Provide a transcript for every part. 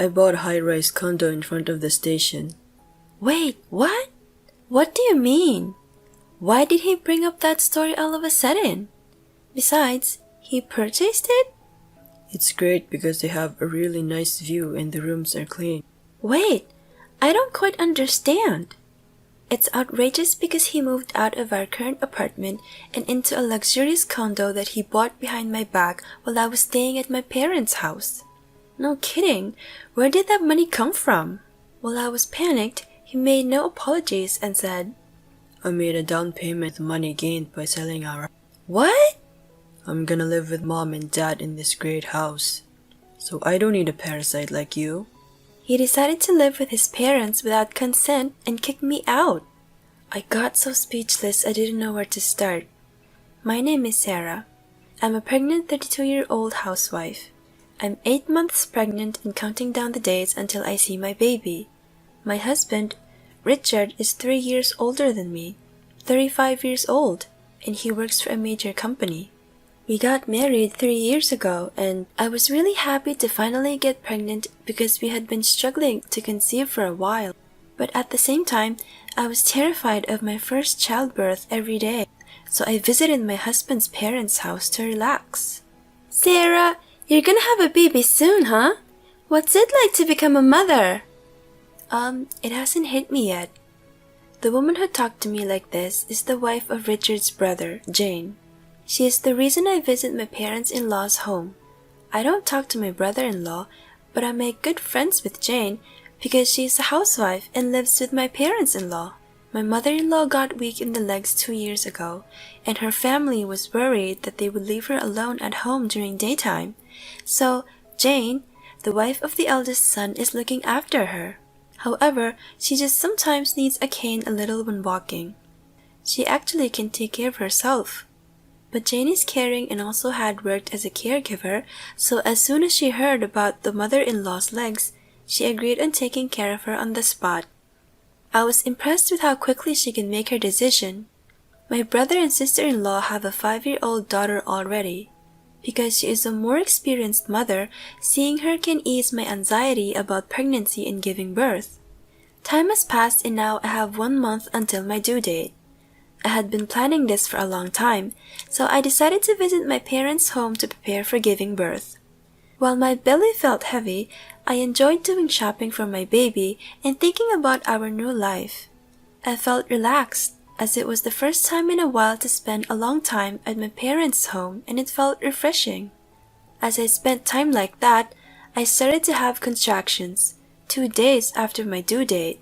I bought a high-rise condo in front of the station. Wait, what? What do you mean? Why did he bring up that story all of a sudden? Besides, he purchased it? It's great because they have a really nice view and the rooms are clean. Wait, I don't quite understand. It's outrageous because he moved out of our current apartment and into a luxurious condo that he bought behind my back while I was staying at my parents' house. No kidding, where did that money come from? While I was panicked, he made no apologies and said, I made a down payment with money gained by selling our... What? I'm gonna live with mom and dad in this great house, so I don't need a parasite like you. He decided to live with his parents without consent and kicked me out. I got so speechless I didn't know where to start. My name is Sarah. I'm a pregnant 32-year-old housewife. I'm 8 months pregnant and counting down the days until I see my baby. My husband, Richard, is 3 years older than me, 35 years old, and he works for a major company. We got married 3 years ago, and I was really happy to finally get pregnant because we had been struggling to conceive for a while. But at the same time, I was terrified of my first childbirth every day, so I visited my husband's parents' house to relax. Sarah, you're gonna have a baby soon, huh? What's it like to become a mother? It hasn't hit me yet. The woman who talked to me like this is the wife of Richard's brother, Jane. She is the reason I visit my parents-in-law's home. I don't talk to my brother-in-law, but I make good friends with Jane because she is a housewife and lives with my parents-in-law. My mother-in-law got weak in the legs 2 years ago, and her family was worried that they would leave her alone at home during daytime. So, Jane, the wife of the eldest son, is looking after her. However, she just sometimes needs a cane a little when walking. She actually can take care of herself. But Jane is caring and also had worked as a caregiver, so as soon as she heard about the mother-in-law's legs, she agreed on taking care of her on the spot. I was impressed with how quickly she can make her decision. My brother and sister-in-law have a 5-year-old daughter already. Because she is a more experienced mother, seeing her can ease my anxiety about pregnancy and giving birth. Time has passed and now I have 1 month until my due date. I had been planning this for a long time, so I decided to visit my parents' home to prepare for giving birth. While my belly felt heavy, I enjoyed doing shopping for my baby and thinking about our new life. I felt relaxed, as it was the first time in a while to spend a long time at my parents' home and it felt refreshing. As I spent time like that, I started to have contractions, 2 days after my due date.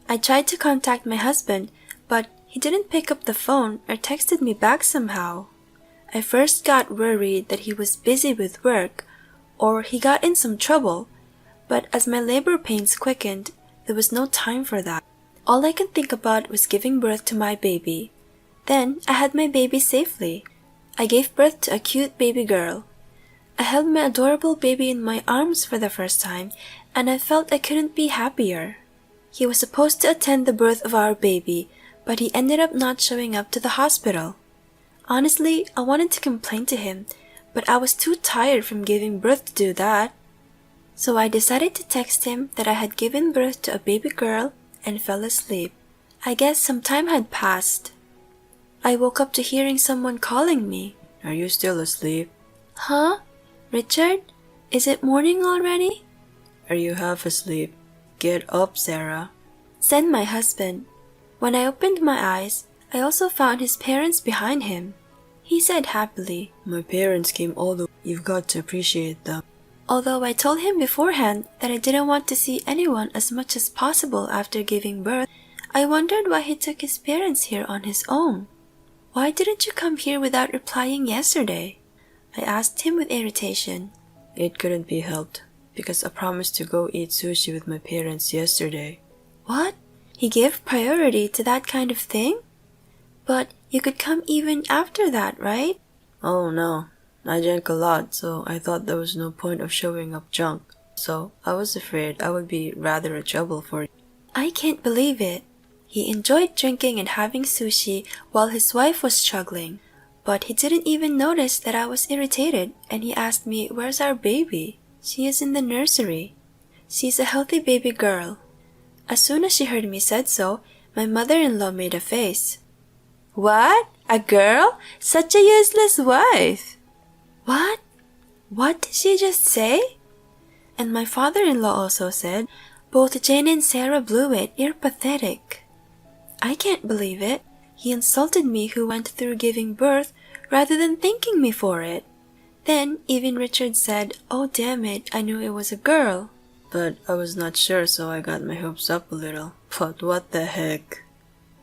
I tried to contact my husband, but he didn't pick up the phone or texted me back somehow. I first got worried that he was busy with work or he got in some trouble, but as my labor pains quickened, there was no time for that. All I could think about was giving birth to my baby. Then I had my baby safely. I gave birth to a cute baby girl. I held my adorable baby in my arms for the first time, and I felt I couldn't be happier. He was supposed to attend the birth of our baby, but he ended up not showing up to the hospital. Honestly, I wanted to complain to him, but I was too tired from giving birth to do that. So I decided to text him that I had given birth to a baby girl and fell asleep. I guess some time had passed. I woke up to hearing someone calling me. Are you still asleep? Huh? Richard? Is it morning already? Are you half asleep? Get up, Sarah, said my husband. When I opened my eyes, I also found his parents behind him. He said happily, My parents came all the way. You've got to appreciate them. Although I told him beforehand that I didn't want to see anyone as much as possible after giving birth, I wondered why he took his parents here on his own. Why didn't you come here without replying yesterday? I asked him with irritation. It couldn't be helped, because I promised to go eat sushi with my parents yesterday. What? He gave priority to that kind of thing? But you could come even after that, right? Oh no, I drank a lot, so I thought there was no point of showing up drunk. So I was afraid I would be rather a trouble for you. I can't believe it. He enjoyed drinking and having sushi while his wife was struggling. But he didn't even notice that I was irritated, and he asked me, where's our baby? She is in the nursery. She's a healthy baby girl. As soon as she heard me said so, my mother-in-law made a face. What? A girl? Such a useless wife! What? What did she just say? And my father-in-law also said, both Jane and Sarah blew it, you're pathetic. I can't believe it. He insulted me who went through giving birth rather than thanking me for it. Then even Richard said, oh damn it, I knew it was a girl. But I was not sure, so I got my hopes up a little. But what the heck?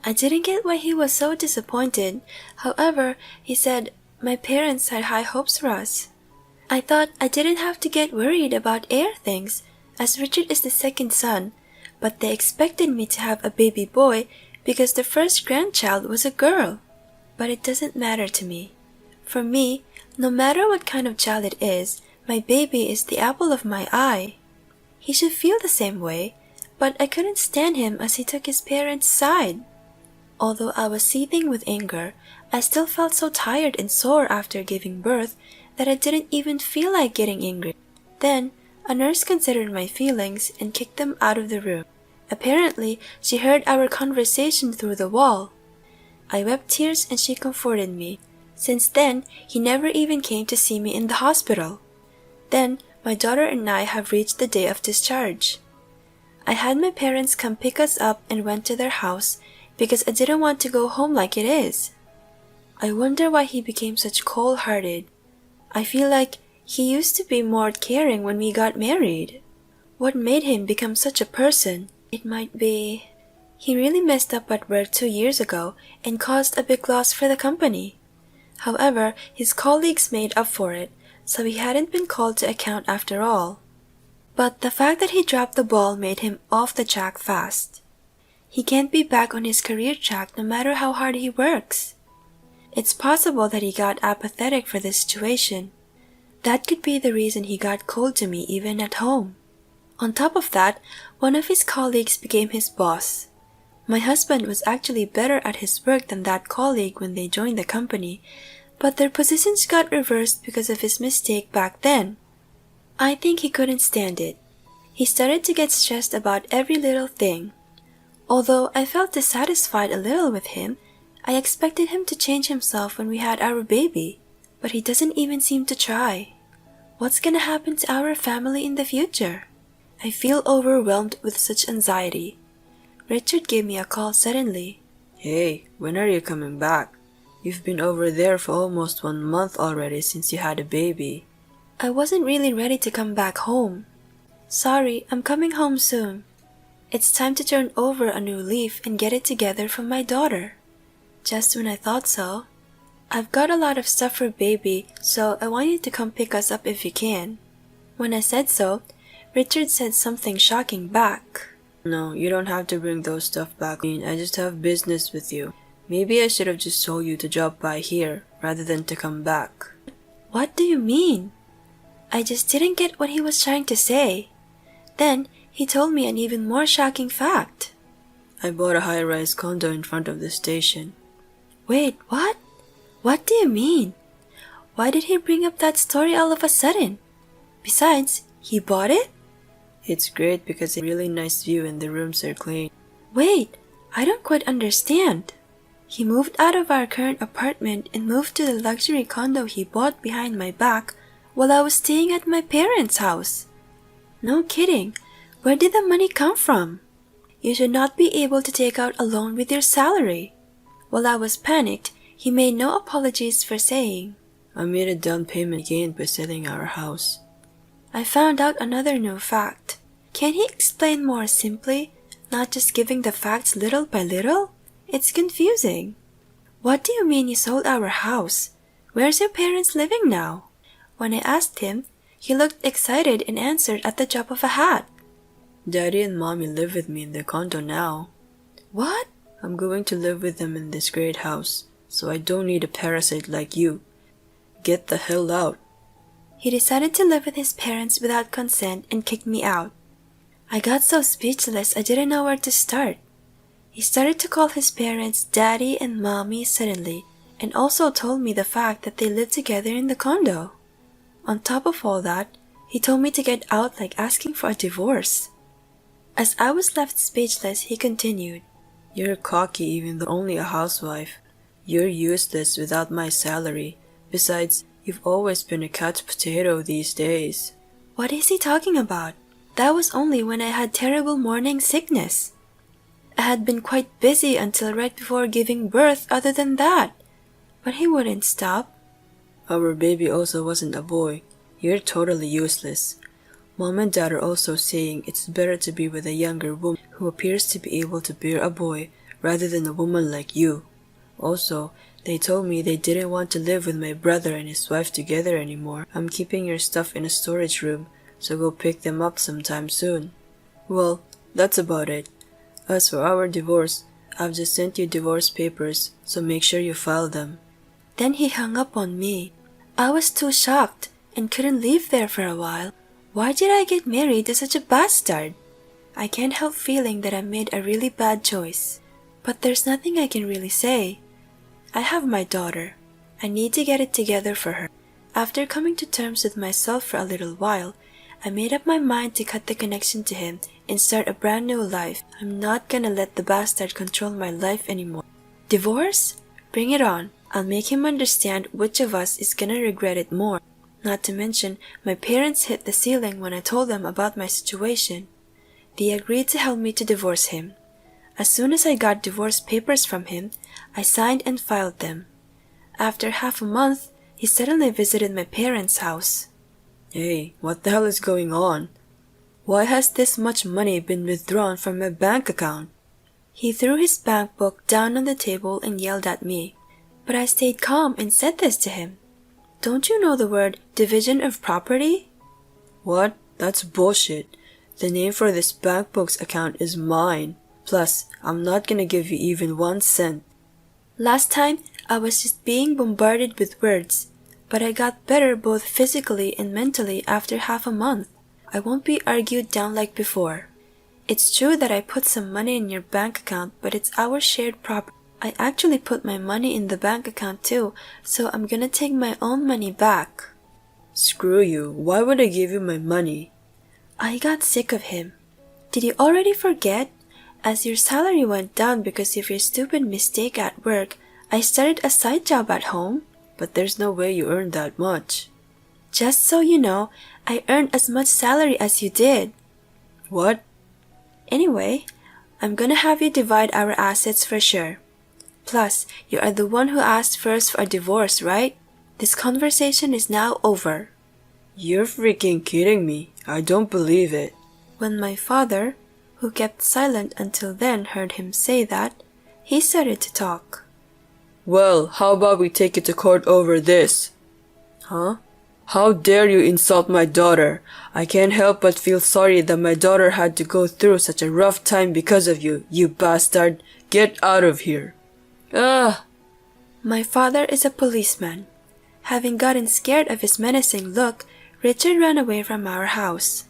I didn't get why he was so disappointed. However, he said, my parents had high hopes for us. I thought I didn't have to get worried about heir things, as Richard is the second son, but they expected me to have a baby boy because the first grandchild was a girl. But it doesn't matter to me. For me, no matter what kind of child it is, my baby is the apple of my eye. He should feel the same way, but I couldn't stand him as he took his parents' side. Although I was seething with anger, I still felt so tired and sore after giving birth that I didn't even feel like getting angry. Then, a nurse considered my feelings and kicked them out of the room. Apparently, she heard our conversation through the wall. I wept tears and she comforted me. Since then, he never even came to see me in the hospital. Then, my daughter and I have reached the day of discharge. I had my parents come pick us up and went to their house because I didn't want to go home like it is. I wonder why he became such cold-hearted. I feel like he used to be more caring when we got married. What made him become such a person? It might be... He really messed up at work 2 years ago and caused a big loss for the company. However, his colleagues made up for it, so he hadn't been called to account after all. But the fact that he dropped the ball made him off the track fast. He can't be back on his career track no matter how hard he works. It's possible that he got apathetic for the situation. That could be the reason he got cold to me even at home. On top of that, one of his colleagues became his boss. My husband was actually better at his work than that colleague when they joined the company, but their positions got reversed because of his mistake back then. I think he couldn't stand it. He started to get stressed about every little thing. Although I felt dissatisfied a little with him, I expected him to change himself when we had our baby, but he doesn't even seem to try. What's gonna happen to our family in the future? I feel overwhelmed with such anxiety. Richard gave me a call suddenly. Hey, when are you coming back? You've been over there for almost 1 month already since you had a baby. I wasn't really ready to come back home. Sorry, I'm coming home soon. It's time to turn over a new leaf and get it together for my daughter. Just when I thought so. I've got a lot of stuff for baby, so I want you to come pick us up if you can. When I said so, Richard said something shocking back. No, you don't have to bring those stuff back. I just have business with you. Maybe I should have just told you to drop by here rather than to come back. What do you mean? I just didn't get what he was trying to say. Then he told me an even more shocking fact. I bought a high-rise condo in front of the station. Wait, what? What do you mean? Why did he bring up that story all of a sudden? Besides, he bought it? It's great because it's a really nice view and the rooms are clean. Wait, I don't quite understand. He moved out of our current apartment and moved to the luxury condo he bought behind my back while I was staying at my parents' house. No kidding. Where did the money come from? You should not be able to take out a loan with your salary. While I was panicked, he made no apologies for saying, I made a down payment again by selling our house. I found out another new fact. Can he explain more simply, not just giving the facts little by little? It's confusing. What do you mean you sold our house? Where's your parents living now? When I asked him, he looked excited and answered at the drop of a hat. Daddy and Mommy live with me in the condo now. What? I'm going to live with them in this great house, so I don't need a parasite like you. Get the hell out. He decided to live with his parents without consent and kicked me out. I got so speechless I didn't know where to start. He started to call his parents Daddy and Mommy suddenly, and also told me the fact that they lived together in the condo. On top of all that, he He told me to get out like asking for a divorce. As I was left speechless, he continued, "You're cocky even though only a housewife. You're useless without my salary. Besides, you've always been a couch potato these days." What is he talking about? That was only when I had terrible morning sickness. I had been quite busy until right before giving birth other than that. But he wouldn't stop. "Our baby also wasn't a boy. You're totally useless. Mom and Dad are also saying it's better to be with a younger woman who appears to be able to bear a boy rather than a woman like you. Also, they told me they didn't want to live with my brother and his wife together anymore. I'm keeping your stuff in a storage room, so go pick them up sometime soon. Well, that's about it. As for our divorce, I've just sent you divorce papers, so make sure you file them." Then he hung up on me. I was too shocked and couldn't leave there for a while. Why did I get married to such a bastard? I can't help feeling that I made a really bad choice. But there's nothing I can really say. I have my daughter. I need to get it together for her. After coming to terms with myself for a little while, I made up my mind to cut the connection to him and start a brand new life. I'm not gonna let the bastard control my life anymore. Divorce? Bring it on. I'll make him understand which of us is gonna regret it more. Not to mention, my parents hit the ceiling when I told them about my situation. They agreed to help me to divorce him. As soon as I got divorce papers from him, I signed and filed them. After half a month, he suddenly visited my parents' house. "Hey, what the hell is going on? Why has this much money been withdrawn from my bank account?" He threw his bank book down on the table and yelled at me. But I stayed calm and said this to him. "Don't you know the word division of property?" "What? That's bullshit. The name for this bank book's account is mine. Plus, I'm not gonna give you even 1 cent. Last time, I was just being bombarded with words, but I got better both physically and mentally after half a month. I won't be argued down like before. It's true that I put some money in your bank account, but it's our shared property. I actually put my money in the bank account too, so I'm gonna take my own money back." "Screw you. Why would I give you my money?" I got sick of him. "Did you already forget? As your salary went down because of your stupid mistake at work, I started a side job at home." "But there's no way you earned that much." "Just so you know, I earned as much salary as you did." "What?" "Anyway, I'm gonna have you divide our assets for sure. Plus, you are the one who asked first for a divorce, right? This conversation is now over." "You're freaking kidding me. I don't believe it." When my father, who kept silent until then, heard him say that, he started to talk. "Well, how about we take it to court over this?" "Huh? How dare you insult my daughter? I can't help but feel sorry that my daughter had to go through such a rough time because of you, you bastard. Get out of here." "Ah!" My father is a policeman. Having gotten scared of his menacing look, Richard ran away from our house.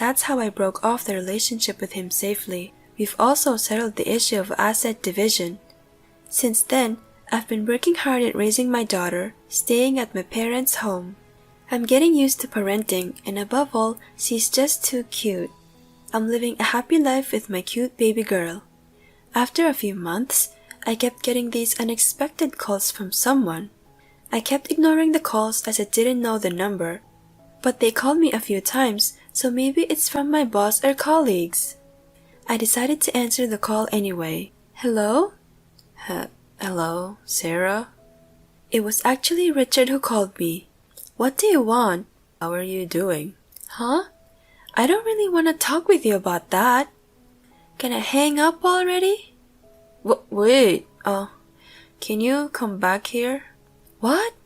That's how I broke off the relationship with him safely. We've also settled the issue of asset division. Since then, I've been working hard at raising my daughter, staying at my parents' home. I'm getting used to parenting, and above all, she's just too cute. I'm living a happy life with my cute baby girl. After a few months, I kept getting these unexpected calls from someone. I kept ignoring the calls as I didn't know the number, but they called me a few times, so maybe it's from my boss or colleagues. I decided to answer the call anyway. "Hello?" Hello, Sarah? It was actually Richard who called me. "What do you want?" How are you doing? "Huh? I don't really want to talk with you about that. Can I hang up already?" Wait. Can you come back here? "What?"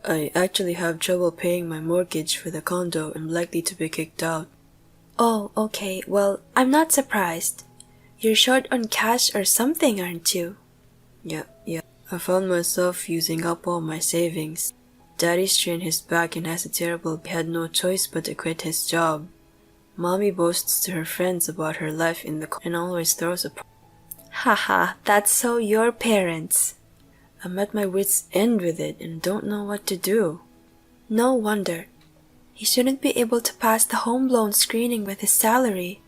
I actually have trouble paying my mortgage for the condo and I'm likely to be kicked out. "Oh, okay. Well, I'm not surprised. You're short on cash or something, aren't you?" Yeah. I found myself using up all my savings. Daddy strained his back and has a terrible back. He had no choice but to quit his job. Mommy boasts to her friends about her life in the condo and always throws a party. Haha, that's so your parents. I'm at my wit's end with it and don't know what to do. No wonder. he shouldn't be able to pass the home loan screening with his salary.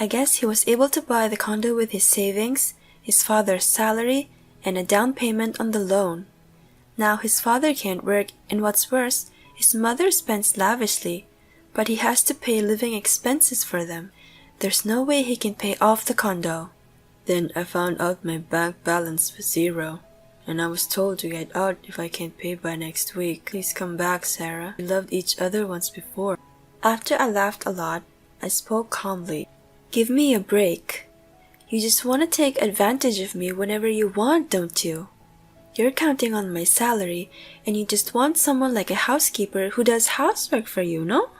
I guess he was able to buy the condo with his savings, his father's salary, and a down payment on the loan. Now his father can't work, and what's worse, his mother spends lavishly, but he has to pay living expenses for them. There's no way he can pay off the condo. Then I found out my bank balance was zero, and I was told to get out if I can't pay by next week. Please come back, Sarah. We loved each other once before. After I laughed a lot, I spoke calmly. Give me a break. You just want to take advantage of me whenever you want, don't you? You're counting on my salary, and you just want someone like a housekeeper who does housework for you, no?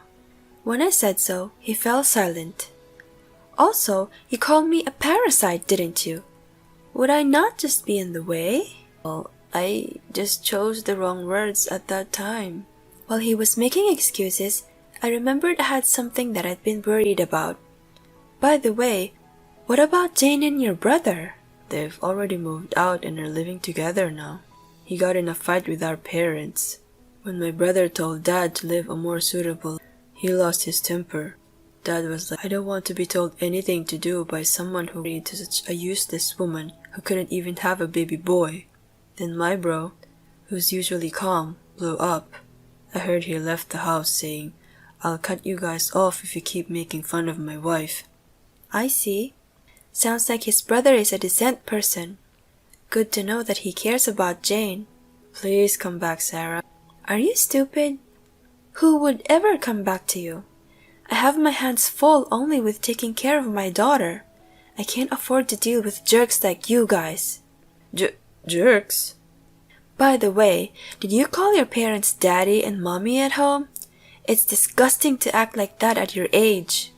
When I said so, he fell silent. Also, you called me a parasite, didn't you? Would I not just be in the way? Well, I just chose the wrong words at that time. While he was making excuses, I remembered I had something that I'd been worried about. By the way, what about Jane and your brother? They've already moved out and are living together now. He got in a fight with our parents. When my brother told Dad to live a more suitable, he lost his temper. Dad was like, I don't want to be told anything to do by someone who married to such a useless woman who couldn't even have a baby boy. Then my bro, who's usually calm, blew up. I heard he left the house saying, I'll cut you guys off if you keep making fun of my wife. I see. Sounds like his brother is a decent person. Good to know that he cares about Jane. Please come back, Sarah. Are you stupid? Who would ever come back to you? I have my hands full only with taking care of my daughter. I can't afford to deal with jerks like you guys. Jerks? By the way, did you call your parents daddy and mommy at home? It's disgusting to act like that at your age.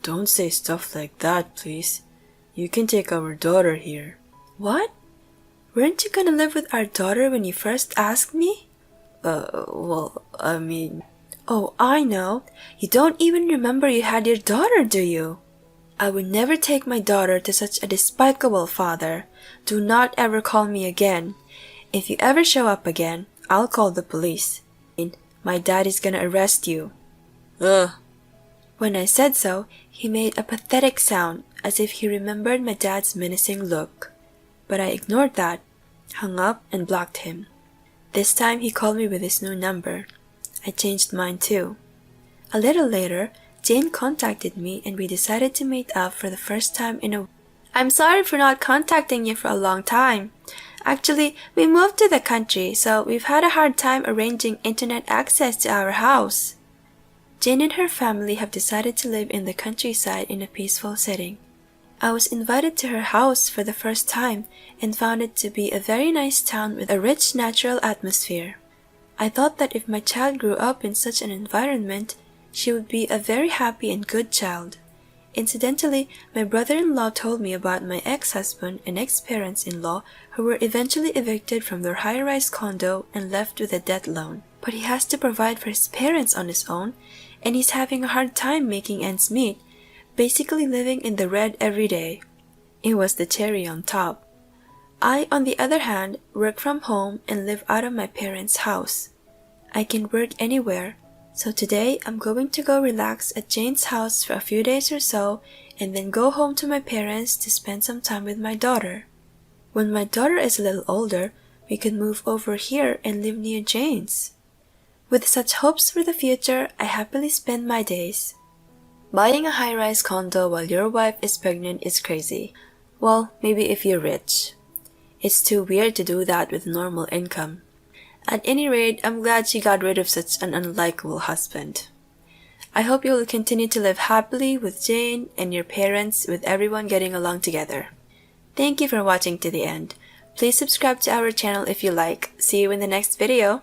Don't say stuff like that, please. You can take our daughter here. What? Weren't you gonna live with our daughter when you first asked me? Well, I mean... Oh, I know. You don't even remember you had your daughter, do you? I would never take my daughter to such a despicable father. Do not ever call me again. If you ever show up again, I'll call the police. My dad is gonna arrest you. When I said so, he made a pathetic sound as if he remembered my dad's menacing look. But I ignored that, hung up, and blocked him. This time he called me with his new number. I changed mine too. A little later, Jane contacted me and we decided to meet up for the first time in a... I'm sorry for not contacting you for a long time. Actually, we moved to the country, so we've had a hard time arranging internet access to our house. Jane and her family have decided to live in the countryside in a peaceful setting. I was invited to her house for the first time and found it to be a very nice town with a rich natural atmosphere. I thought that if my child grew up in such an environment, she would be a very happy and good child. Incidentally, my brother-in-law told me about my ex-husband and ex-parents-in-law who were eventually evicted from their high-rise condo and left with a debt loan. But he has to provide for his parents on his own, and he's having a hard time making ends meet, basically living in the red every day. It was the cherry on top. I, on the other hand, work from home and live out of my parents' house. I can work anywhere, so today I'm going to go relax at Jane's house for a few days or so and then go home to my parents to spend some time with my daughter. When my daughter is a little older, we could move over here and live near Jane's. With such hopes for the future, I happily spend my days. Buying a high-rise condo while your wife is pregnant is crazy. Well, maybe if you're rich. It's too weird to do that with normal income. At any rate, I'm glad she got rid of such an unlikable husband. I hope you will continue to live happily with Jane and your parents, with everyone getting along together. Thank you for watching to the end. Please subscribe to our channel if you like. See you in the next video.